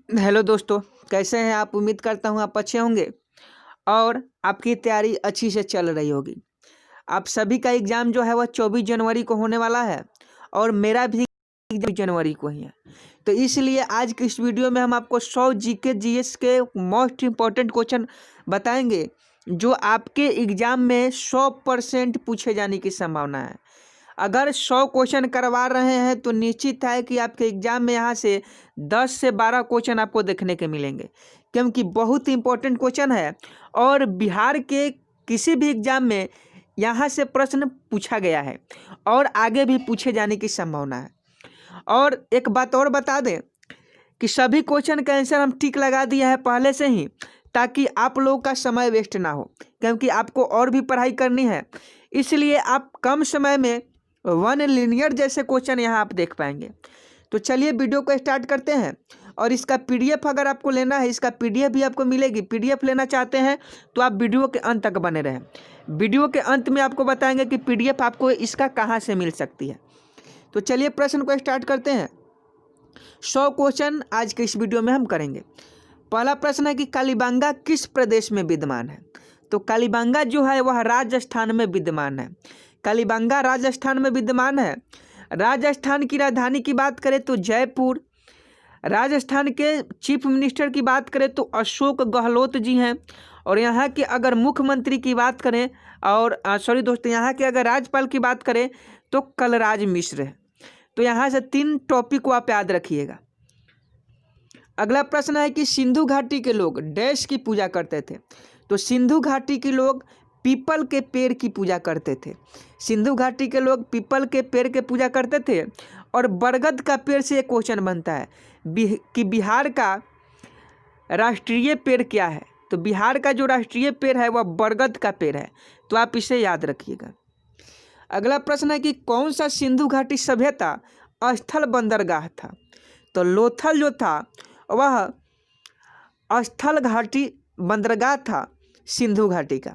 Hello दोस्तों, कैसे हैं आप। उम्मीद करता हूं आप अच्छे होंगे और आपकी तैयारी अच्छी से चल रही होगी। आप सभी का एग्ज़ाम जो है वह 24 जनवरी को होने वाला है और मेरा भी 24 जनवरी को ही है। तो इसलिए आज की इस वीडियो में हम आपको 100 जीके जीएस के मोस्ट इम्पॉर्टेंट क्वेश्चन बताएंगे जो आपके एग्ज़ाम में 100% पूछे जाने की संभावना है। अगर 100 क्वेश्चन करवा रहे हैं तो निश्चित है कि आपके एग्ज़ाम में यहाँ से 10 से 12 क्वेश्चन आपको देखने के मिलेंगे, क्योंकि बहुत इंपॉर्टेंट क्वेश्चन है और बिहार के किसी भी एग्ज़ाम में यहाँ से प्रश्न पूछा गया है और आगे भी पूछे जाने की संभावना है। और एक बात और बता दें कि सभी क्वेश्चन का आंसर हम टिक लगा दिया है पहले से ही, ताकि आप लोगों का समय वेस्ट ना हो, क्योंकि आपको और भी पढ़ाई करनी है। इसलिए आप कम समय में वन लीनियर जैसे क्वेश्चन यहाँ आप देख पाएंगे। तो चलिए वीडियो को स्टार्ट करते हैं। और इसका पीडीएफ अगर आपको लेना है, इसका पीडीएफ भी आपको मिलेगी। पीडीएफ लेना चाहते हैं तो आप वीडियो के अंत तक बने रहें। वीडियो के अंत में आपको बताएंगे कि पीडीएफ आपको इसका कहाँ से मिल सकती है। तो चलिए प्रश्न को स्टार्ट करते हैं। 100 क्वेश्चन आज के इस वीडियो में हम करेंगे। पहला प्रश्न है कि कालीबंगा किस प्रदेश में विद्यमान है। तो कालीबंगा जो है वह राजस्थान में विद्यमान है। कालीबंगा राजस्थान में विद्यमान है। राजस्थान की राजधानी की बात करें तो जयपुर। राजस्थान के चीफ मिनिस्टर की बात करें तो अशोक गहलोत जी हैं। और यहाँ के अगर मुख्यमंत्री की बात करें और सॉरी दोस्तों, यहाँ के अगर राज्यपाल की बात करें तो कलराज मिश्र है। तो यहाँ से 3 टॉपिक को आप याद रखिएगा। अगला प्रश्न है कि सिंधु घाटी के लोग डैश की पूजा करते थे। तो सिंधु घाटी के लोग पीपल के पेड़ की पूजा करते थे। सिंधु घाटी के लोग पीपल के पेड़ के पूजा करते थे। और बरगद का पेड़ से एक क्वेश्चन बनता है कि बिहार का राष्ट्रीय पेड़ क्या है। तो बिहार का जो राष्ट्रीय पेड़ है वह बरगद का पेड़ है। तो आप इसे याद रखिएगा। अगला प्रश्न है कि कौन सा सिंधु घाटी सभ्यता स्थल बंदरगाह था। तो लोथल जो था वह स्थल घाटी बंदरगाह था सिंधु घाटी का।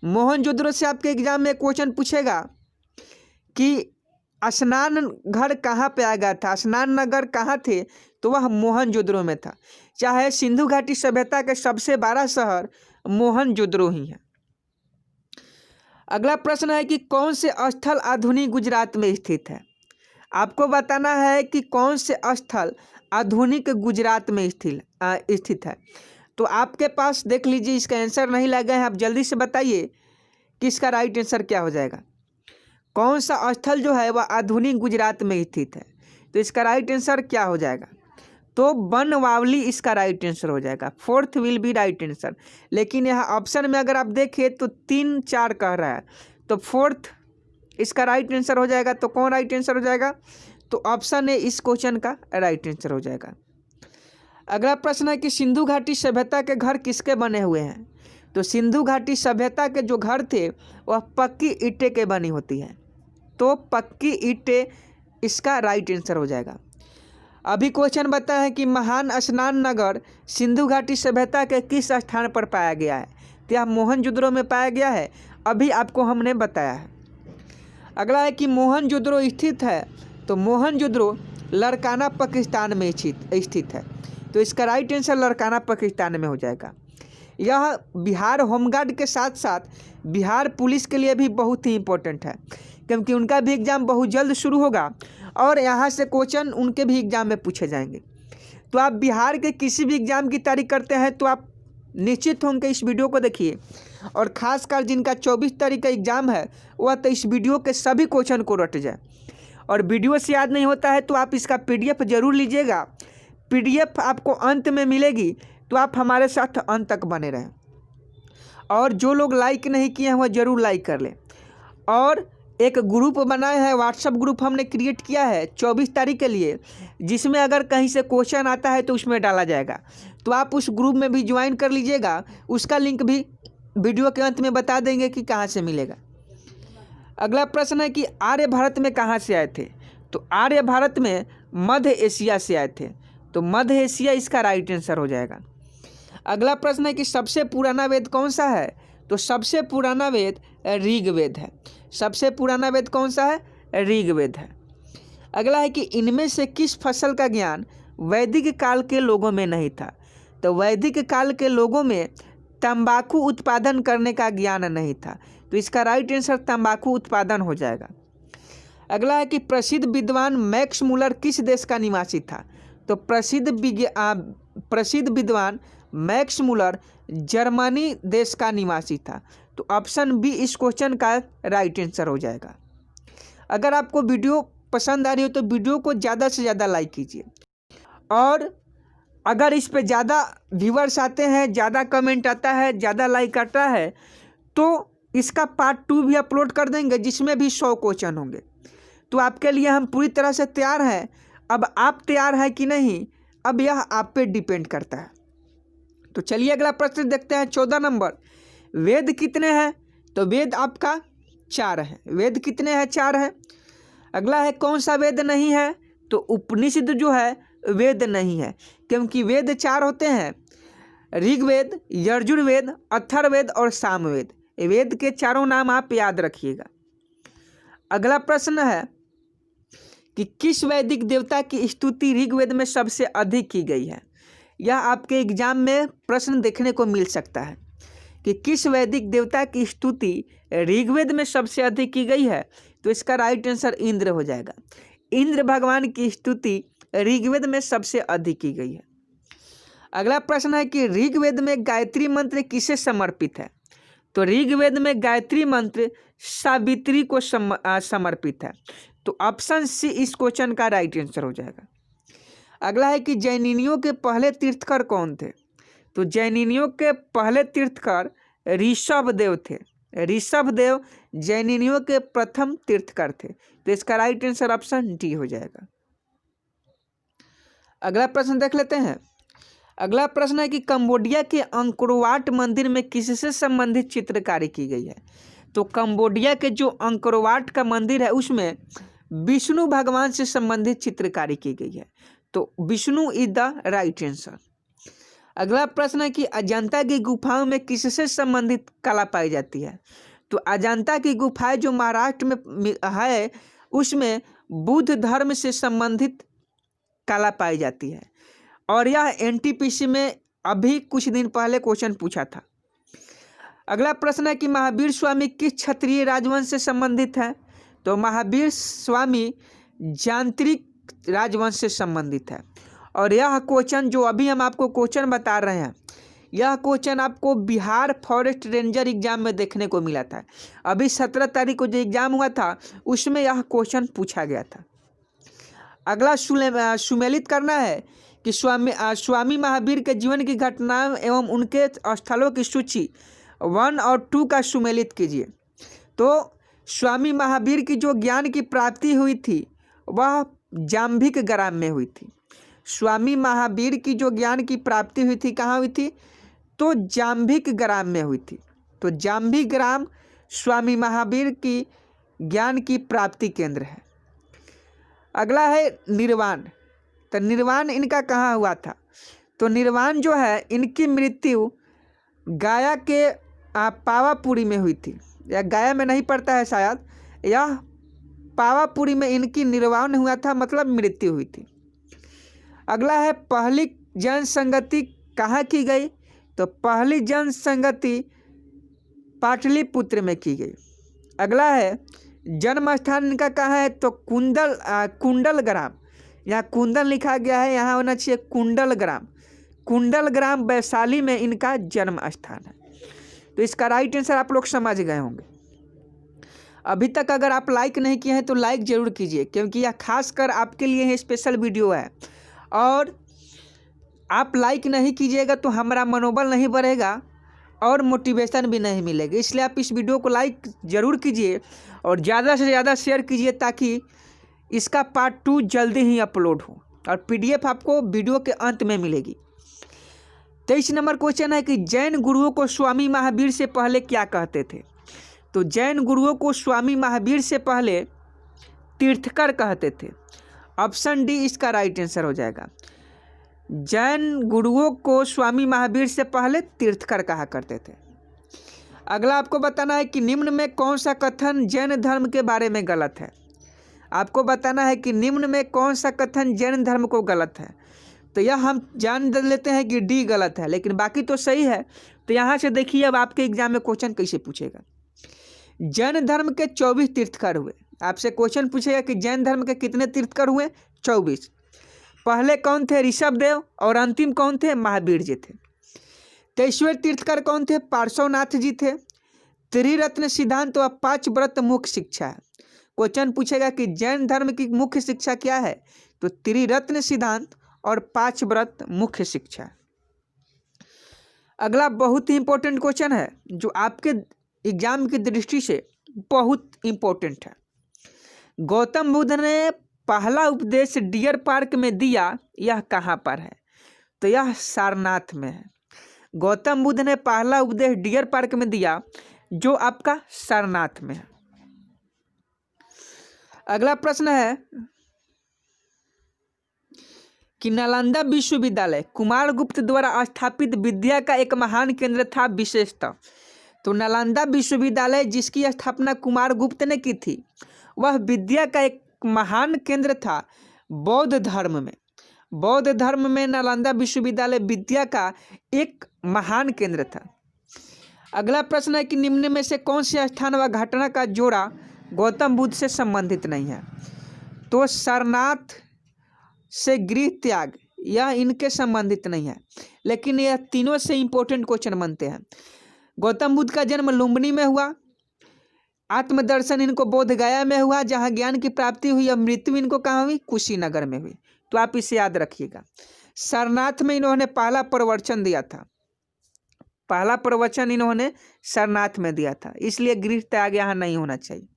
मोहनजोदड़ो से आपके एग्जाम में क्वेश्चन पूछेगा कि स्नान घर कहाँ पे आ गया था, स्नान नगर कहाँ थे। तो वह मोहनजोदड़ो में था। चाहे सिंधु घाटी सभ्यता के सबसे बड़ा शहर मोहनजोदड़ो ही है। अगला प्रश्न है कि कौन से स्थल आधुनिक गुजरात में स्थित है। आपको बताना है कि कौन से स्थल आधुनिक गुजरात में स्थित है। तो आपके पास देख लीजिए, इसका आंसर नहीं लगा है, आप जल्दी से बताइए कि इसका राइट आंसर क्या हो जाएगा। कौन सा स्थल जो है वह आधुनिक गुजरात में स्थित है। तो इसका राइट आंसर क्या हो जाएगा। तो बनवावली इसका राइट आंसर हो जाएगा। 4th will be right answer. लेकिन यहाँ ऑप्शन में अगर आप देखें तो 3 4 कह रहा है, तो 4th इसका राइट आंसर हो जाएगा। तो कौन राइट आंसर हो जाएगा। तो ऑप्शन ए इस क्वेश्चन का राइट आंसर हो जाएगा। अगला प्रश्न है कि सिंधु घाटी सभ्यता के घर किसके बने हुए हैं। तो सिंधु घाटी सभ्यता के जो घर थे वह पक्की ईंटें के बनी होती हैं। तो पक्की ईंटें इसका राइट आंसर हो जाएगा। अभी क्वेश्चन बता है कि महान स्नान नगर सिंधु घाटी सभ्यता के किस स्थान पर पाया गया है। तो यह मोहनजोदड़ो में पाया गया है, अभी आपको हमने बताया है। अगला है कि मोहनजोदड़ो स्थित है। तो मोहनजोदड़ो लड़काना पाकिस्तान में स्थित है। तो इसका राइट आंसर लड़काना पाकिस्तान में हो जाएगा। यह बिहार होमगार्ड के साथ साथ बिहार पुलिस के लिए भी बहुत ही इम्पोर्टेंट है, क्योंकि उनका भी एग्ज़ाम बहुत जल्द शुरू होगा और यहाँ से क्वेश्चन उनके भी एग्ज़ाम में पूछे जाएंगे। तो आप बिहार के किसी भी एग्ज़ाम की तैयारी करते हैं तो आप निश्चित होंगे इस वीडियो को देखिए। और ख़ासकर जिनका 24 तारीख का एग्ज़ाम है वह तो इस वीडियो के सभी क्वेश्चन को रट जाए। और वीडियो से याद नहीं होता है तो आप इसका पीडीएफ ज़रूर लीजिएगा। पीडीएफ आपको अंत में मिलेगी, तो आप हमारे साथ अंत तक बने रहें। और जो लोग लाइक नहीं किए हैं वह ज़रूर लाइक कर लें। और एक ग्रुप बनाए हैं, व्हाट्सएप ग्रुप हमने क्रिएट किया है 24 तारीख के लिए, जिसमें अगर कहीं से क्वेश्चन आता है तो उसमें डाला जाएगा। तो आप उस ग्रुप में भी ज्वाइन कर लीजिएगा। उसका लिंक भी वीडियो के अंत में बता देंगे कि कहाँ से मिलेगा। अगला प्रश्न है कि आर्य भारत में कहाँ से आए थे। तो आर्य भारत में मध्य एशिया से आए थे। तो मध्य एशिया इसका राइट आंसर हो जाएगा। अगला प्रश्न है कि सबसे पुराना वेद कौन सा है। तो सबसे पुराना वेद ऋग्वेद है। सबसे पुराना वेद कौन सा है, ऋग्वेद है। अगला है कि इनमें से किस फसल का ज्ञान वैदिक काल के लोगों में नहीं था। तो वैदिक काल के लोगों में तंबाकू उत्पादन करने का ज्ञान नहीं था। तो इसका राइट आंसर तंबाकू उत्पादन हो जाएगा। अगला है कि प्रसिद्ध विद्वान मैक्स मूलर किस देश का निवासी था। तो प्रसिद्ध विद्वान मैक्स मूलर जर्मनी देश का निवासी था। तो ऑप्शन बी इस क्वेश्चन का राइट आंसर हो जाएगा। अगर आपको वीडियो पसंद आ रही हो तो वीडियो को ज़्यादा से ज़्यादा लाइक कीजिए, और अगर इस पे ज़्यादा व्यूअर्स आते हैं, ज़्यादा कमेंट आता है, ज़्यादा लाइक आता है, तो इसका पार्ट 2 भी अपलोड कर देंगे जिसमें भी 100 क्वेश्चन होंगे। तो आपके लिए हम पूरी तरह से तैयार हैं। अब आप तैयार हैं कि नहीं, अब यह आप पे डिपेंड करता है। तो चलिए अगला प्रश्न देखते हैं। 14 नंबर, वेद कितने हैं। तो वेद आपका 4 है। वेद कितने हैं, 4 है। अगला है कौन सा वेद नहीं है। तो उपनिषद जो है वेद नहीं है, क्योंकि वेद 4 होते हैं, ऋग्वेद, यजुर्वेद, अथर्ववेद और सामवेद। वेद के चारों नाम आप याद रखिएगा। अगला प्रश्न है कि किस वैदिक देवता की स्तुति ऋग्वेद में सबसे अधिक की गई है। यह आपके एग्जाम में प्रश्न देखने को मिल सकता है कि किस वैदिक देवता की स्तुति ऋग्वेद में सबसे अधिक की गई है। तो इसका राइट आंसर इंद्र हो जाएगा। इंद्र भगवान की स्तुति ऋग्वेद में सबसे अधिक की गई है। अगला प्रश्न है कि ऋग्वेद में गायत्री मंत्र किसे समर्पित है। तो ऋग्वेद में गायत्री मंत्र सावित्री को समर्पित है। तो ऑप्शन सी इस क्वेश्चन का राइट आंसर हो जाएगा। अगला है कि जैनिनियों के पहले तीर्थकर कौन थे। तो जैनिनियों के पहले तीर्थकर ऋषभदेव थे। ऋषभदेव जैनिनियों के प्रथम तीर्थकर थे। तो इसका राइट आंसर ऑप्शन डी हो जाएगा। अगला प्रश्न देख लेते हैं। अगला प्रश्न है कि कंबोडिया के अंकोरवाट मंदिर में किससे संबंधित चित्रकारी की गई है। तो कंबोडिया के जो अंकोरवाट का मंदिर है उसमें विष्णु भगवान से संबंधित चित्रकारी की गई है। तो Vishnu is the right answer. अगला प्रश्न है कि अजंता की गुफाओं में किससे संबंधित कला पाई जाती है। तो अजंता की गुफाएं जो महाराष्ट्र में है उसमें बुद्ध धर्म से संबंधित कला पाई जाती है, और यह एनटीपीसी में अभी कुछ दिन पहले क्वेश्चन पूछा था। अगला प्रश्न है कि महावीर स्वामी किस क्षत्रिय राजवंश से संबंधित है। तो महावीर स्वामी यांत्रिक राजवंश से संबंधित है, और यह क्वेश्चन जो अभी हम आपको क्वेश्चन बता रहे हैं, यह क्वेश्चन आपको बिहार फॉरेस्ट रेंजर एग्जाम में देखने को मिला था। अभी 17 तारीख को जो एग्जाम हुआ था उसमें यह क्वेश्चन पूछा गया था। अगला सुमेलित करना है कि स्वामी महावीर के जीवन की घटनाएं एवं उनके स्थलों की सूची 1 और 2 का सुमेलित कीजिए। तो स्वामी महावीर की जो ज्ञान की प्राप्ति हुई थी वह जाम्भिक ग्राम में हुई थी। स्वामी महावीर की जो ज्ञान की प्राप्ति हुई थी कहाँ हुई थी। तो जाम्भिक ग्राम में हुई थी। तो जाम्भिक ग्राम स्वामी महावीर की ज्ञान की प्राप्ति केंद्र है। अगला है निर्वाण। तो निर्वाण इनका कहाँ हुआ था। तो निर्वाण जो है इनकी मृत्यु गया के पावापुरी में हुई थी, या गया में नहीं पड़ता है शायद, यह पावापुरी में इनकी निर्वाण हुआ था, मतलब मृत्यु हुई थी। अगला है पहली जनसंगति कहाँ की गई। तो पहली जनसंगति पाटलिपुत्र में की गई। अगला है जन्म स्थान इनका कहाँ है। तो कुंडल ग्राम, यहाँ कुंदन लिखा गया है, यहाँ होना चाहिए कुंडल ग्राम। कुंडल ग्राम वैशाली में इनका जन्म स्थान है। तो इसका राइट आंसर आप लोग समझ गए होंगे। अभी तक अगर आप लाइक नहीं किए हैं तो लाइक ज़रूर कीजिए, क्योंकि यह खासकर आपके लिए है, स्पेशल वीडियो है। और आप लाइक नहीं कीजिएगा तो हमारा मनोबल नहीं बढ़ेगा और मोटिवेशन भी नहीं मिलेगी। इसलिए आप इस वीडियो को लाइक ज़रूर कीजिए और ज़्यादा से ज़्यादा शेयर कीजिए, ताकि इसका पार्ट 2 जल्दी ही अपलोड हो, और PDF आपको वीडियो के अंत में मिलेगी। 23 नंबर क्वेश्चन है कि जैन गुरुओं को स्वामी महावीर से पहले क्या कहते थे। तो जैन गुरुओं को स्वामी महावीर से पहले तीर्थकर कहते थे। ऑप्शन डी इसका राइट आंसर हो जाएगा। जैन गुरुओं को स्वामी महावीर से पहले तीर्थकर कहा करते थे। अगला आपको बताना है कि निम्न में कौन सा कथन जैन धर्म के बारे में गलत है। आपको बताना है कि निम्न में कौन सा कथन जैन धर्म को गलत है। तो यह हम जान लेते हैं कि डी गलत है, लेकिन बाकी तो सही है। तो यहाँ से देखिए अब आपके एग्जाम में क्वेश्चन कैसे पूछेगा। जैन धर्म के 24 तीर्थकर हुए। आपसे क्वेश्चन पूछेगा कि जैन धर्म के कितने तीर्थकर हुए? 24। पहले कौन थे? ऋषभदेव। और अंतिम कौन थे? महावीर जी थे। 23वें तीर्थकर कौन थे? पार्श्वनाथ जी थे। त्रिरत्न सिद्धांत व 5 व्रत मुख्य शिक्षा है। क्वेश्चन पूछेगा कि जैन धर्म की मुख्य शिक्षा क्या है? तो त्रिरत्न सिद्धांत और 5 व्रत मुख्य शिक्षा। अगला बहुत ही इंपॉर्टेंट क्वेश्चन है जो आपके एग्जाम की दृष्टि से बहुत इंपॉर्टेंट है। गौतम बुद्ध ने पहला उपदेश डियर पार्क में दिया, यह कहाँ पर है? तो यह सारनाथ में है। गौतम बुद्ध ने पहला उपदेश डियर पार्क में दिया जो आपका सारनाथ में है। अगला प्रश्न है कि नालंदा विश्वविद्यालय कुमारगुप्त द्वारा स्थापित विद्या का एक महान केंद्र था, विशेषतः। तो नालंदा विश्वविद्यालय जिसकी स्थापना कुमारगुप्त ने की थी, वह विद्या का एक महान केंद्र था बौद्ध धर्म में। बौद्ध धर्म में नालंदा विश्वविद्यालय विद्या का एक महान केंद्र था। अगला प्रश्न है कि निम्न में से कौन से स्थान व घटना का जोड़ा गौतम बुद्ध से संबंधित नहीं है? तो सारनाथ से गृह त्याग, यह इनके संबंधित नहीं है, लेकिन यह तीनों से इंपॉर्टेंट क्वेश्चन बनते हैं। गौतम बुद्ध का जन्म लुम्बिनी में हुआ। आत्मदर्शन इनको बोध गया में हुआ जहाँ ज्ञान की प्राप्ति हुई। और मृत्यु इनको कहाँ हुई? कुशीनगर में हुई। तो आप इसे याद रखिएगा। सारनाथ में इन्होंने पहला प्रवचन दिया था। पहला प्रवचन इन्होंने सारनाथ में दिया था, इसलिए गृह त्याग यहाँ नहीं होना चाहिए।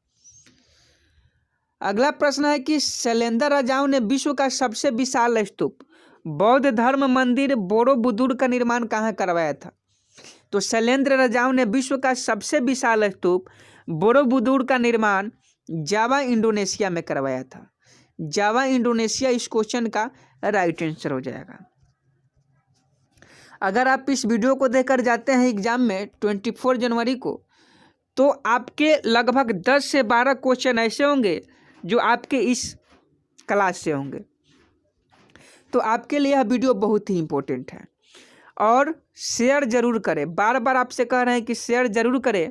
अगला प्रश्न है कि शैलेंद्र राजाओं ने विश्व का सबसे विशाल स्तूप बौद्ध धर्म मंदिर बोरोबुदुर का निर्माण कहाँ करवाया था? तो शैलेंद्र राजाओं ने विश्व का सबसे विशाल स्तूप बोरोबुदुर का निर्माण जावा इंडोनेशिया में करवाया था। जावा इंडोनेशिया इस क्वेश्चन का राइट आंसर हो जाएगा। अगर आप इस वीडियो को देखकर जाते हैं एग्जाम में 24 जनवरी को, तो आपके लगभग 10 से 12 क्वेश्चन ऐसे होंगे जो आपके इस क्लास से होंगे। तो आपके लिए यह वीडियो बहुत ही इम्पोर्टेंट है और शेयर ज़रूर करें। बार बार आपसे कह रहे हैं कि शेयर ज़रूर करें,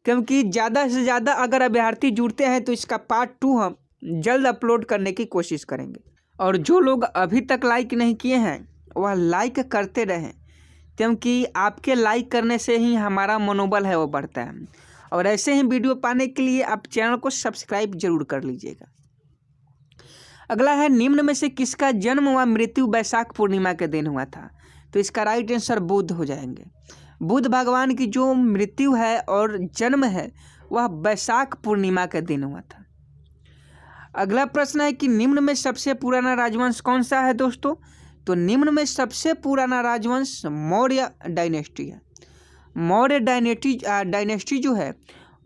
क्योंकि ज़्यादा से ज़्यादा अगर अभ्यर्थी जुड़ते हैं तो इसका पार्ट 2 हम जल्द अपलोड करने की कोशिश करेंगे। और जो लोग अभी तक लाइक नहीं किए हैं वह लाइक करते रहें, क्योंकि आपके लाइक करने से ही हमारा मनोबल है वो बढ़ता है। और ऐसे ही वीडियो पाने के लिए आप चैनल को सब्सक्राइब जरूर कर लीजिएगा। अगला है निम्न में से किसका जन्म व मृत्यु वैशाख पूर्णिमा के दिन हुआ था? तो इसका राइट आंसर बुध हो जाएंगे। बुध भगवान की जो मृत्यु है और जन्म है वह वैशाख पूर्णिमा के दिन हुआ था। अगला प्रश्न है कि निम्न में सबसे पुराना राजवंश कौन सा है दोस्तों? तो निम्न में सबसे पुराना राजवंश मौर्य डायनेस्टी है। मौर्य डायनेस्टी जो है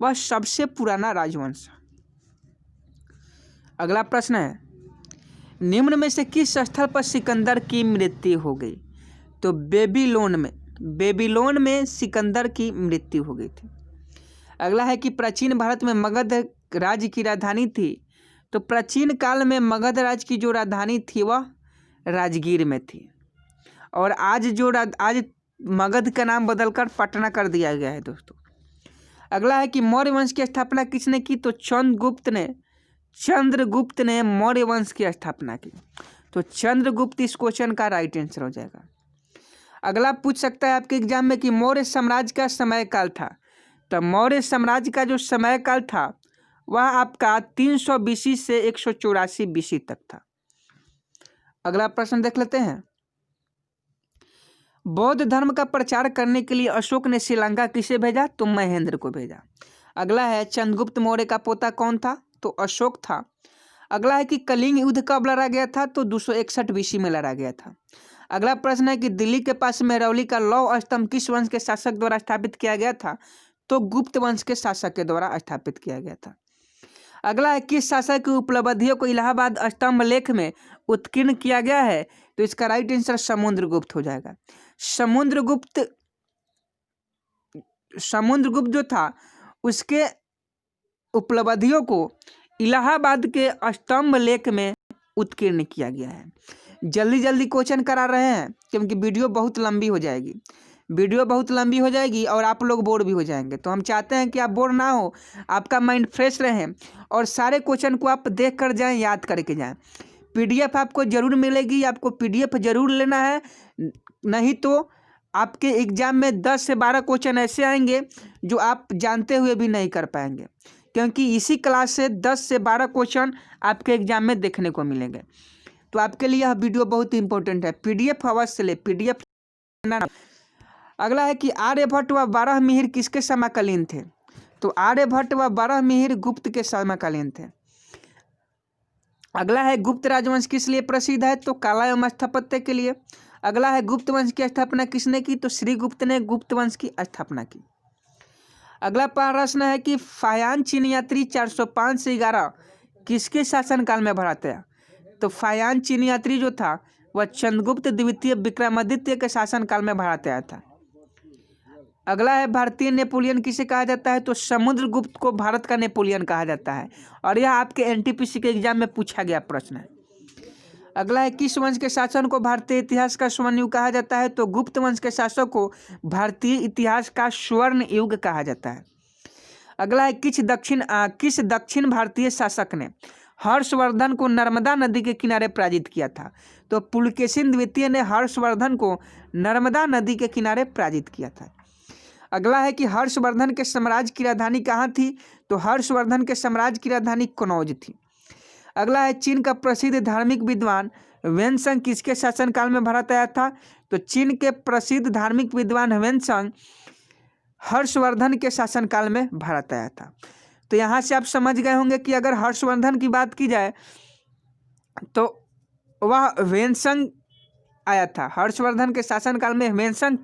वह सबसे पुराना राजवंश है। अगला प्रश्न है निम्न में से किस स्थल पर सिकंदर की मृत्यु हो गई? तो बेबीलोन में सिकंदर की मृत्यु हो गई थी। अगला है कि प्राचीन भारत में मगध राज्य की राजधानी थी। तो प्राचीन काल में मगध राज्य की जो राजधानी थी वह राजगीर में थी, और आज मगध का नाम बदलकर पटना कर दिया गया है दोस्तों। अगला है कि मौर्य वंश की स्थापना किसने की? तो चंद्रगुप्त ने मौर्य वंश की स्थापना की। तो चंद्रगुप्त इस क्वेश्चन का राइट आंसर हो जाएगा। अगला पूछ सकता है आपके एग्जाम में कि मौर्य साम्राज्य का समय काल था। तो मौर्य साम्राज्य का जो समय काल था वह आपका 300 BC से 184 BC तक था। अगला प्रश्न देख लेते हैं। बौद्ध धर्म का प्रचार करने के लिए अशोक ने श्रीलंका किसे भेजा? तो महेंद्र को भेजा। अगला है चंद्रगुप्त मौर्य का पोता कौन था? तो अशोक था। अगला है कि कलिंग युद्ध कब लड़ा गया था? तो 261 BC में लड़ा गया था। अगला प्रश्न है कि दिल्ली के पास मेहरौली का लौह स्तंभ किस वंश के शासक द्वारा स्थापित किया गया था? तो गुप्त वंश के शासक के द्वारा स्थापित किया गया था। अगला है किस शासक की उपलब्धियों को इलाहाबाद स्तंभ लेख में उत्कीर्ण किया गया है? तो इसका राइट आंसर समुद्रगुप्त हो जाएगा। समुद्रगुप्त जो था उसके उपलब्धियों को इलाहाबाद के स्तंभ लेख में उत्कीर्ण किया गया है। जल्दी जल्दी क्वेश्चन करा रहे हैं क्योंकि वीडियो बहुत लंबी हो जाएगी और आप लोग बोर भी हो जाएंगे। तो हम चाहते हैं कि आप बोर ना हो, आपका माइंड फ्रेश रहे और सारे क्वेश्चन को आप देख कर जाएँ, याद करके जाएँ। PDF आपको ज़रूर मिलेगी, आपको PDF ज़रूर लेना है, नहीं तो आपके एग्ज़ाम में 10 से 12 क्वेश्चन ऐसे आएंगे जो आप जानते हुए भी नहीं कर पाएंगे, क्योंकि इसी क्लास से 10 से 12 क्वेश्चन आपके एग्ज़ाम में देखने को मिलेंगे। तो आपके लिए यह वीडियो बहुत इंपॉर्टेंट है। PDF अवश्य ले, PDF लेना। अगला है कि आर्यभट्ट व बारहमिहिर किसके समकालीन थे? तो आर्यभट्ट व बारहमिहिर गुप्त के समकालीन थे। अगला है गुप्त राजवंश किस लिए प्रसिद्ध है? तो कला एवं स्थापत्य के लिए। अगला है गुप्त वंश की स्थापना किसने की? तो श्रीगुप्त ने गुप्त वंश की स्थापना की। अगला प्रश्न है कि फायान चीन यात्री 405 से 11 किसके शासनकाल में भारत आया? तो फायान चीन यात्री जो था वह चंद्रगुप्त द्वितीय विक्रमादित्य के शासनकाल में भारत आया था। अगला है भारतीय नेपोलियन किसे कहा जाता है? तो समुद्रगुप्त को भारत का नेपोलियन कहा जाता है और यह आपके NTPC के एग्जाम में पूछा गया प्रश्न है। अगला है किस वंश के शासन को भारतीय इतिहास का स्वर्ण युग कहा जाता है? तो गुप्त वंश के शासक को भारतीय इतिहास का स्वर्ण युग कहा जाता है। अगला है किस दक्षिण भारतीय शासक ने हर्षवर्धन को नर्मदा नदी के किनारे पराजित किया था? तो पुलकेशिन द्वितीय ने हर्षवर्धन को नर्मदा नदी के किनारे पराजित किया था। अगला है कि हर्षवर्धन के साम्राज्य की राजधानी कहाँ थी? तो हर्षवर्धन के साम्राज्य की राजधानी कनौज थी। अगला है चीन का प्रसिद्ध धार्मिक विद्वान ह्वेनसांग किसके शासनकाल में भारत आया था? तो चीन के प्रसिद्ध धार्मिक विद्वान ह्वेनसांग हर्षवर्धन के शासनकाल में भारत आया था। तो यहाँ से आप समझ गए होंगे कि अगर हर्षवर्धन की बात की जाए तो वह ह्वेनसांग आया था। हर्षवर्धन के शासनकाल में ह्वेनसांग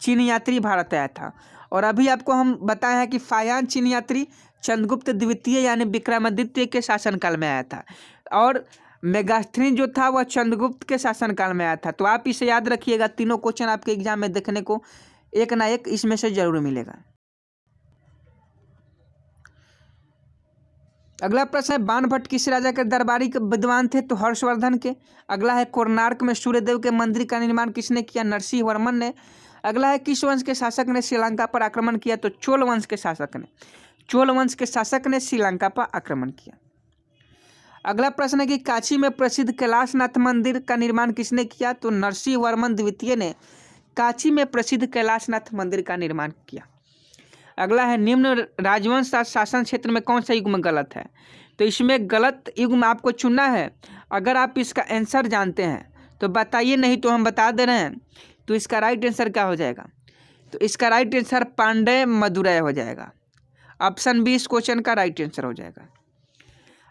चीन यात्री भारत आया था। और अभी आपको हम बताए हैं कि फायान चीन यात्री चंद्रगुप्त द्वितीय यानी विक्रमादित्य के शासनकाल में आया था और मेगास्थनीज जो था वह चंद्रगुप्त के शासनकाल में आया था। तो आप इसे याद रखिएगा, तीनों क्वेश्चन आपके एग्जाम में देखने को एक ना एक इसमें से जरूर मिलेगा। अगला प्रश्न है बाणभट्ट किस राजा के दरबारी के विद्वान थे? तो हर्षवर्धन के। अगला है कोणार्क में सूर्यदेव के मंदिर का निर्माण किसने किया? नरसिंह वर्मन ने। अगला है किस वंश के शासक ने श्रीलंका पर आक्रमण किया? तो चोल वंश के शासक ने श्रीलंका पर आक्रमण किया। अगला प्रश्न है कि काशी में प्रसिद्ध कैलाशनाथ मंदिर का निर्माण किसने किया? तो नरसिंह वर्मन द्वितीय ने काशी में प्रसिद्ध कैलाशनाथ मंदिर का निर्माण किया। अगला है निम्न राजवंश शासन क्षेत्र में कौन सा युग्म गलत है? तो इसमें गलत युग्म आपको चुनना है। अगर आप इसका आंसर जानते हैं तो बताइए, नहीं तो हम बता दे रहे हैं। तो इसका राइट आंसर क्या हो जाएगा? तो इसका राइट आंसर पांड्य मदुरै हो जाएगा। ऑप्शन बी इस क्वेश्चन का राइट आंसर हो जाएगा।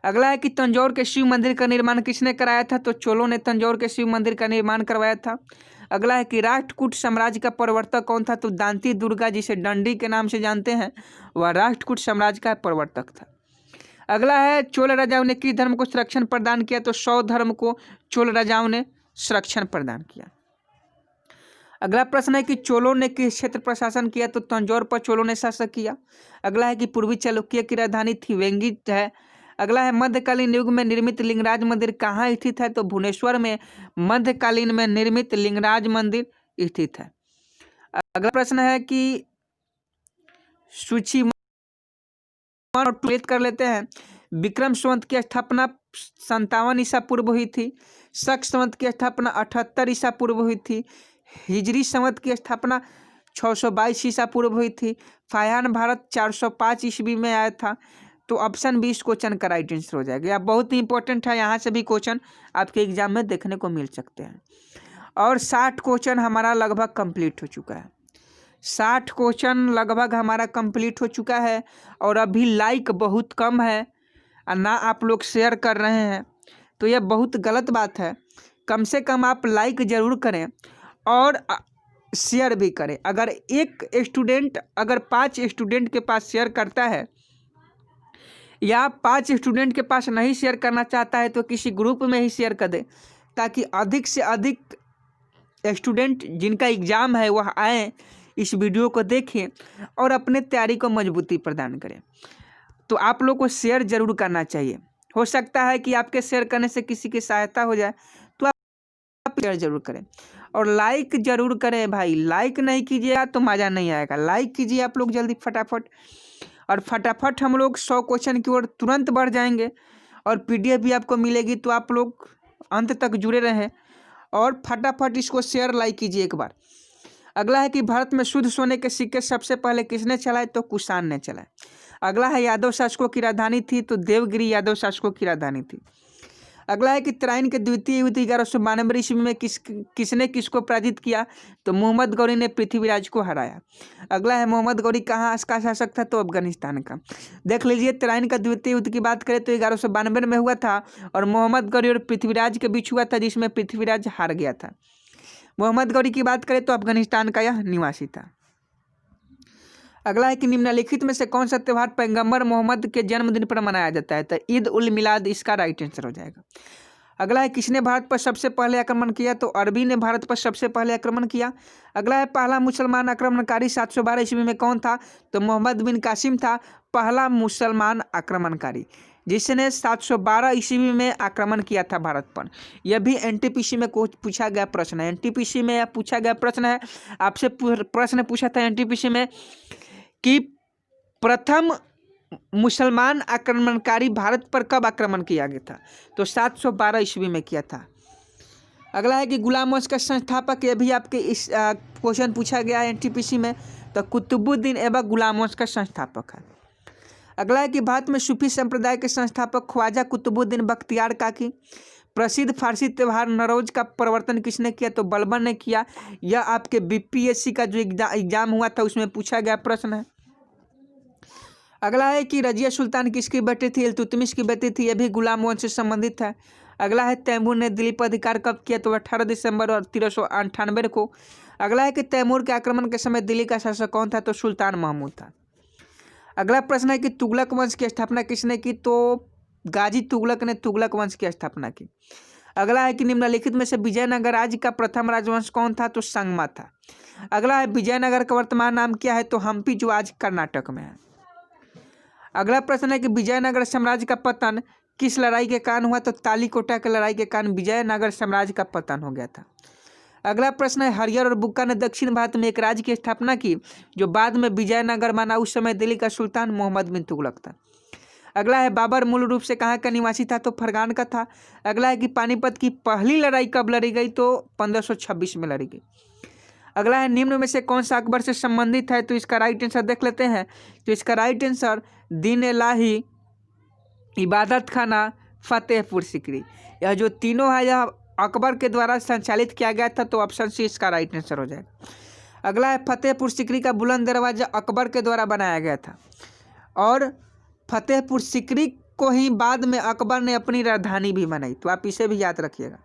अगला है कि तंजौर के शिव मंदिर का निर्माण किसने कराया था? तो चोलों ने तंजौर के शिव मंदिर का निर्माण करवाया था। अगला है कि राष्ट्रकूट साम्राज्य का प्रवर्तक कौन था? तो दांती दुर्गा, जिसे डंडी के नाम से जानते हैं, वह राष्ट्रकूट साम्राज्य का प्रवर्तक था। अगला है चोल राजाओं ने किस धर्म को संरक्षण प्रदान किया? तो शौव धर्म को चोल राजाओं ने संरक्षण प्रदान किया। अगला प्रश्न है कि चोलों ने किस क्षेत्र पर शासन किया? तो तंजौर पर चोलों ने शासन किया। अगला है कि पूर्वी चालुक्य की राजधानी थी वेंगी है। अगला है मध्यकालीन युग में निर्मित लिंगराज मंदिर कहाँ स्थित है? तो भुवनेश्वर में मध्यकालीन में निर्मित लिंगराज मंदिर स्थित है। अगला प्रश्न है कि सूची कर लेते हैं। विक्रम संवत की स्थापना 57 ईसा पूर्व हुई थी। शक संवत की स्थापना 78 ईसा पूर्व हुई थी। हिजरी संवत की स्थापना 622 ईसा पूर्व हुई थी। फायान भारत 405 ईस्वी में आया था। तो ऑप्शन बी इस क्वेश्चन का राइट आंसर हो जाएगा। यह बहुत ही इंपॉर्टेंट है, यहाँ से भी क्वेश्चन आपके एग्जाम में देखने को मिल सकते हैं। और 60 क्वेश्चन हमारा लगभग कंप्लीट हो चुका है। 60 क्वेश्चन लगभग हमारा कंप्लीट हो चुका है और अभी लाइक बहुत कम है और ना आप लोग शेयर कर रहे हैं, तो यह बहुत गलत बात है। कम से कम आप लाइक ज़रूर करें और शेयर भी करें। अगर एक स्टूडेंट अगर 5 स्टूडेंट के पास शेयर करता है या 5 स्टूडेंट के पास नहीं शेयर करना चाहता है तो किसी ग्रुप में ही शेयर कर दे, ताकि अधिक से अधिक स्टूडेंट जिनका एग्ज़ाम है वह आए, इस वीडियो को देखें और अपने तैयारी को मजबूती प्रदान करें। तो आप लोग को शेयर ज़रूर करना चाहिए। हो सकता है कि आपके शेयर करने से किसी की सहायता हो जाए। शेयर जरूर करें और लाइक जरूर करें भाई। लाइक नहीं कीजिएगा तो मज़ा नहीं आएगा। लाइक कीजिए आप लोग जल्दी फटाफट, और फटाफट हम लोग 100 क्वेश्चन की ओर तुरंत बढ़ जाएंगे और PDF भी आपको मिलेगी। तो आप लोग अंत तक जुड़े रहें और फटाफट इसको शेयर लाइक कीजिए एक बार। अगला है कि भारत में शुद्ध सोने के सिक्के सबसे पहले किसने चलाए? तो कुषाण ने चलाए। अगला है यादव शासकों की राजधानी थी? तो देवगिरी यादव शासकों की राजधानी थी। अगला है कि तराइन के द्वितीय युद्ध 1192 ईस्वी में किसने किसको पराजित किया? तो मोहम्मद गौरी ने पृथ्वीराज को हराया। अगला है मोहम्मद गौरी कहाँ का शासक था? तो अफगानिस्तान का। देख लीजिए, तराइन का द्वितीय युद्ध की बात करें तो 1192 में हुआ था और मोहम्मद गौरी और पृथ्वीराज के बीच हुआ था, जिसमें पृथ्वीराज हार गया था। मोहम्मद गौरी की बात करें तो अफगानिस्तान का यह निवासी था। अगला है कि निम्नलिखित में से कौन सा त्यौहार पैगंबर मोहम्मद के जन्मदिन पर मनाया जाता है? तो ईद उल मिलाद इसका राइट आंसर हो जाएगा। अगला है किसने भारत पर सबसे पहले आक्रमण किया? तो अरबी ने भारत पर सबसे पहले आक्रमण किया। अगला है पहला मुसलमान आक्रमणकारी 712 ईस्वी में कौन था? तो मोहम्मद बिन कासिम था पहला मुसलमान आक्रमणकारी, जिसने 712 ईस्वी में आक्रमण किया था भारत पर। यह भी NTPC में पूछा गया प्रश्न है। NTPC में यह पूछा गया प्रश्न है। आपसे प्रश्न पूछा था NTPC में कि प्रथम मुसलमान आक्रमणकारी भारत पर कब आक्रमण किया गया था? तो 712 ईस्वी में किया था। अगला है कि गुलाम वंश का संस्थापक, यह भी आपके इस क्वेश्चन पूछा गया है NTPC में। तो कुतुबुद्दीन ऐबक गुलाम वंश का संस्थापक है। अगला है कि भारत में सूफी संप्रदाय के संस्थापक ख्वाजा कुतुबुद्दीन बख्तियार काकी। प्रसिद्ध फारसी त्यौहार नौरोज का प्रवर्तन किसने किया? तो बलबन ने किया। यह आपके BPSC का जो एग्जाम हुआ था उसमें पूछा गया प्रश्न है। अगला है कि रजिया सुल्तान किसकी बेटी थी? इल्तुतमिश की बेटी थी। यह भी गुलाम वंश से संबंधित है। अगला है तैमूर ने दिल्ली पर अधिकार कब किया? तो 18 दिसंबर और 1398 को। अगला है कि तैमूर के आक्रमण के समय दिल्ली का शासक कौन था? तो सुल्तान महमूद था। अगला प्रश्न है कि तुगलक वंश की स्थापना किसने की? तो गाजी तुगलक ने तुगलक वंश की स्थापना की। अगला है कि निम्नलिखित में से विजयनगर राज्य का प्रथम राजवंश कौन था? तो संगमा था। अगला है विजयनगर का वर्तमान नाम क्या है? तो हम्पी, जो आज कर्नाटक में है। अगला प्रश्न है कि विजयनगर साम्राज्य का पतन किस लड़ाई के कारण हुआ? तो तालीकोटा की लड़ाई के कारण विजयनगर साम्राज्य का पतन हो गया था। अगला प्रश्न है हरियर और बुक्का ने दक्षिण भारत में एक राज्य की स्थापना की जो बाद में विजयनगर बना। उस समय दिल्ली का सुल्तान मोहम्मद बिन तुगलक था। अगला है बाबर मूल रूप से कहाँ का निवासी था? तो फरगान का था। अगला है कि पानीपत की पहली लड़ाई कब लड़ी गई? तो 1526 में लड़ी गई। अगला है निम्न में से कौन सा अकबर से संबंधित है? तो इसका राइट आंसर देख लेते हैं। तो इसका राइट आंसर दीन इलाही, इबादत खाना, फतेहपुर सिकरी, यह जो तीनों है यह अकबर के द्वारा संचालित किया गया था। तो ऑप्शन सी इसका राइट आंसर हो जाएगा। अगला है फतेहपुर सिकरी का बुलंद दरवाजा अकबर के द्वारा बनाया गया था और फतेहपुर सिकरी को ही बाद में अकबर ने अपनी राजधानी भी बनाई। तो आप इसे भी याद रखिएगा।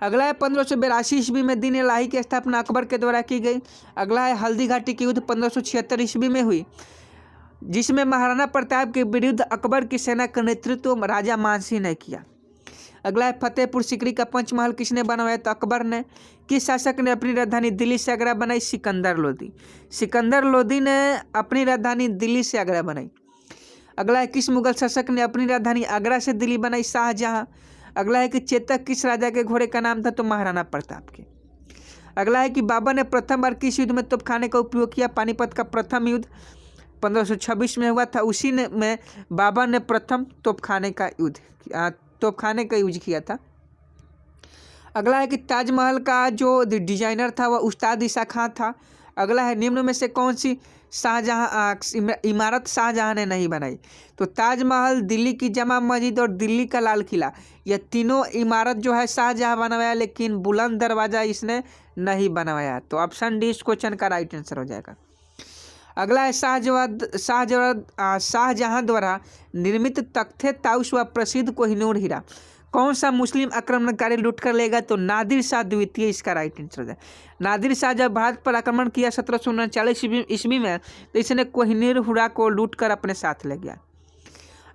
अगला है 1582 ईस्वी में दीन इलाही की स्थापना अकबर के द्वारा की गई। अगला है हल्दी घाटी की युद्ध 1576 ईस्वी में हुई, जिसमें महाराणा प्रताप के विरुद्ध अकबर की सेना का नेतृत्व राजा मानसिंह ने किया। अगला है फतेहपुर सिकरी का पंचमहल किसने बनवाया? तो अकबर ने। किस शासक ने अपनी राजधानी दिल्ली से आगरा बनाई? सिकंदर लोदी। सिकंदर लोदी ने अपनी राजधानी दिल्ली से आगरा बनाई। अगला है किस मुगल शासक ने अपनी राजधानी आगरा से दिल्ली बनाई? शाहजहां। अगला है कि चेतक किस राजा के घोड़े का नाम था? तो महाराणा प्रताप के। अगला है कि बाबर ने प्रथम बार किस युद्ध में तोपखाने का उपयोग किया? पानीपत का प्रथम युद्ध 1526 में हुआ था। उसी में बाबर ने प्रथम तोपखाने का यूज किया था। अगला है कि ताजमहल का जो डिजाइनर था वह उस्ताद ईसा खां था। अगला है निम्न में से कौन सी इमारत शाहजहां ने नहीं बनाई? तो ताजमहल, दिल्ली की जमा मस्जिद और दिल्ली का लाल किला, यह तीनों इमारत जो है शाहजहां बनवाया, लेकिन बुलंद दरवाजा इसने नहीं बनवाया। तो ऑप्शन डी इस क्वेश्चन का राइट आंसर हो जाएगा। अगला है शाहजहां द्वारा निर्मित तख्ते ताउस व प्रसिद्ध कोहिनूर हीरा कौन सा मुस्लिम आक्रमणकारी लूट कर लेगा? तो नादिर शाह द्वितीय इसका राइट आंसर है। नादिर शाह जब भारत पर आक्रमण किया 1739 ईस्वी में, तो इसने कोहिनूर हीरा को लूट कर अपने साथ ले गया।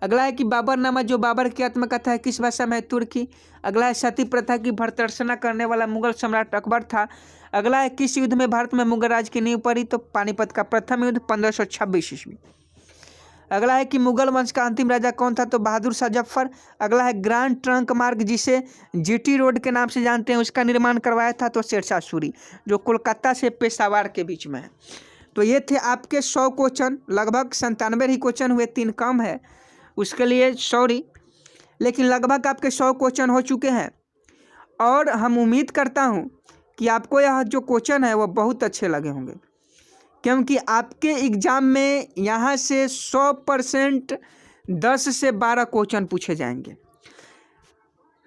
अगला है कि बाबरनामा जो बाबर की आत्मकथा है किस भाषा में? तुर्की। अगला है सती प्रथा की भर्त्सना करने वाला मुगल सम्राट अकबर था। अगला है किस युद्ध में भारत में मुगल राज की नींव पड़ी? तो पानीपत का प्रथम युद्ध 1526 ईस्वी। अगला है कि मुगल वंश का अंतिम राजा कौन था, तो बहादुर शाह जफर। अगला है ग्रांड ट्रंक मार्ग जिसे जीटी रोड के नाम से जानते हैं, उसका निर्माण करवाया था तो शेरशाह सूरी, जो कोलकाता से पेशावर के बीच में है। तो ये थे आपके 100 क्वेश्चन, लगभग 97 ही क्वेश्चन हुए, 3 कम है, उसके लिए सॉरी, लेकिन लगभग आपके 100 क्वेश्चन हो चुके हैं। और हम उम्मीद करता हूँ कि आपको यह जो क्वेश्चन है वो बहुत अच्छे लगे होंगे, क्योंकि आपके एग्ज़ाम में यहाँ से 100% 10 से 12 क्वेश्चन पूछे जाएंगे।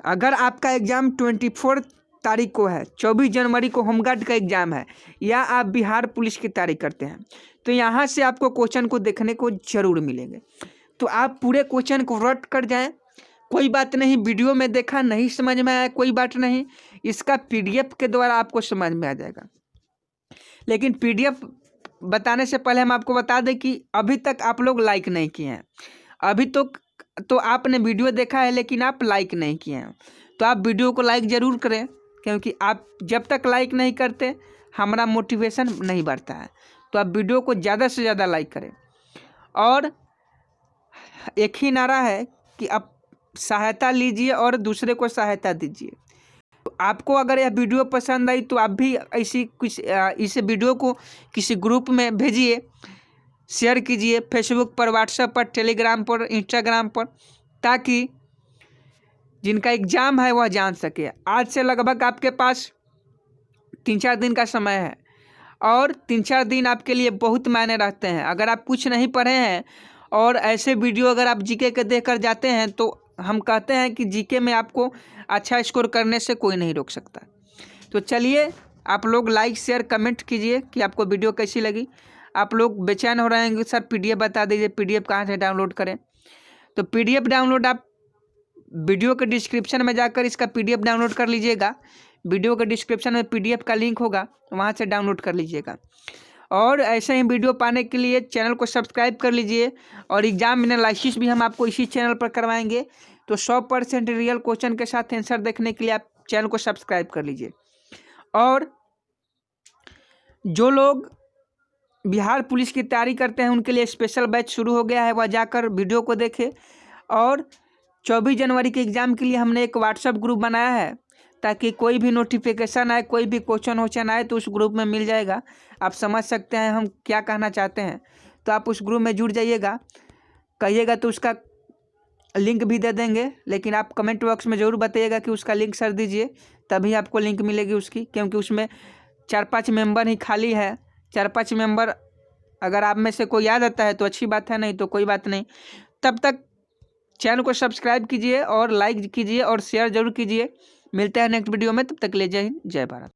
अगर आपका एग्ज़ाम 24 तारीख को है, 24 जनवरी को होमगार्ड का एग्ज़ाम है, या आप बिहार पुलिस की तैयारी करते हैं, तो यहाँ से आपको क्वेश्चन को देखने को ज़रूर मिलेंगे। तो आप पूरे क्वेश्चन को रट कर जाएं, कोई बात नहीं, वीडियो में देखा नहीं समझ में आया कोई बात नहीं, इसका PDF के द्वारा आपको समझ में आ जाएगा। लेकिन PDF बताने से पहले हम आपको बता दें कि अभी तक आप लोग लाइक नहीं किए हैं, अभी तो आपने वीडियो देखा है लेकिन आप लाइक नहीं किए हैं, तो आप वीडियो को लाइक ज़रूर करें, क्योंकि आप जब तक लाइक नहीं करते हमारा मोटिवेशन नहीं बढ़ता है। तो आप वीडियो को ज़्यादा से ज़्यादा लाइक करें। और एक ही नारा है कि आप सहायता लीजिए और दूसरे को सहायता दीजिए। तो आपको अगर यह वीडियो पसंद आई तो आप भी ऐसी कुछ इस वीडियो को किसी ग्रुप में भेजिए, शेयर कीजिए, फेसबुक पर, व्हाट्सएप पर, टेलीग्राम पर, इंस्टाग्राम पर, ताकि जिनका एग्ज़ाम है वह जान सके। आज से लगभग आपके पास 3-4 दिन का समय है, और 3-4 दिन आपके लिए बहुत मायने रखते हैं। अगर आप कुछ नहीं पढ़े हैं और ऐसे वीडियो अगर आप जीके के देख कर जाते हैं, तो हम कहते हैं कि जीके में आपको अच्छा स्कोर करने से कोई नहीं रोक सकता। तो चलिए, आप लोग लाइक शेयर कमेंट कीजिए कि आपको वीडियो कैसी लगी। आप लोग बेचैन हो रहे हैं कि सर PDF बता दीजिए, PDF कहाँ से डाउनलोड करें। तो PDF डाउनलोड आप वीडियो के डिस्क्रिप्शन में जाकर इसका PDF डाउनलोड कर लीजिएगा। वीडियो के डिस्क्रिप्शन में PDF का लिंक होगा, वहाँ से डाउनलोड कर लीजिएगा। और ऐसे ही वीडियो पाने के लिए चैनल को सब्सक्राइब कर लीजिए। और एग्ज़ाम एनालिसिस भी हम आपको इसी चैनल पर करवाएंगे। तो 100% रियल क्वेश्चन के साथ आंसर देखने के लिए आप चैनल को सब्सक्राइब कर लीजिए। और जो लोग बिहार पुलिस की तैयारी करते हैं उनके लिए स्पेशल बैच शुरू हो गया है, वह जाकर वीडियो को देखें। और 24 जनवरी के एग्ज़ाम के लिए हमने एक व्हाट्सएप ग्रुप बनाया है, ताकि कोई भी नोटिफिकेशन आए, कोई भी क्वेश्चन आए तो उस ग्रुप में मिल जाएगा। आप समझ सकते हैं हम क्या कहना चाहते हैं। तो आप उस ग्रुप में जुड़ जाइएगा, कहिएगा तो उसका लिंक भी दे देंगे, लेकिन आप कमेंट बॉक्स में ज़रूर बताइएगा कि उसका लिंक सर दीजिए, तभी आपको लिंक मिलेगी उसकी, क्योंकि उसमें 4-5 मेंबर ही खाली है। 4-5 मेंबर अगर आप में से कोई याद आता है तो अच्छी बात है, नहीं तो कोई बात नहीं। तब तक चैनल को सब्सक्राइब कीजिए और लाइक कीजिए और शेयर जरूर कीजिए। मिलते हैं नेक्स्ट वीडियो में, तब तक ले जय हिंद, जय भारत।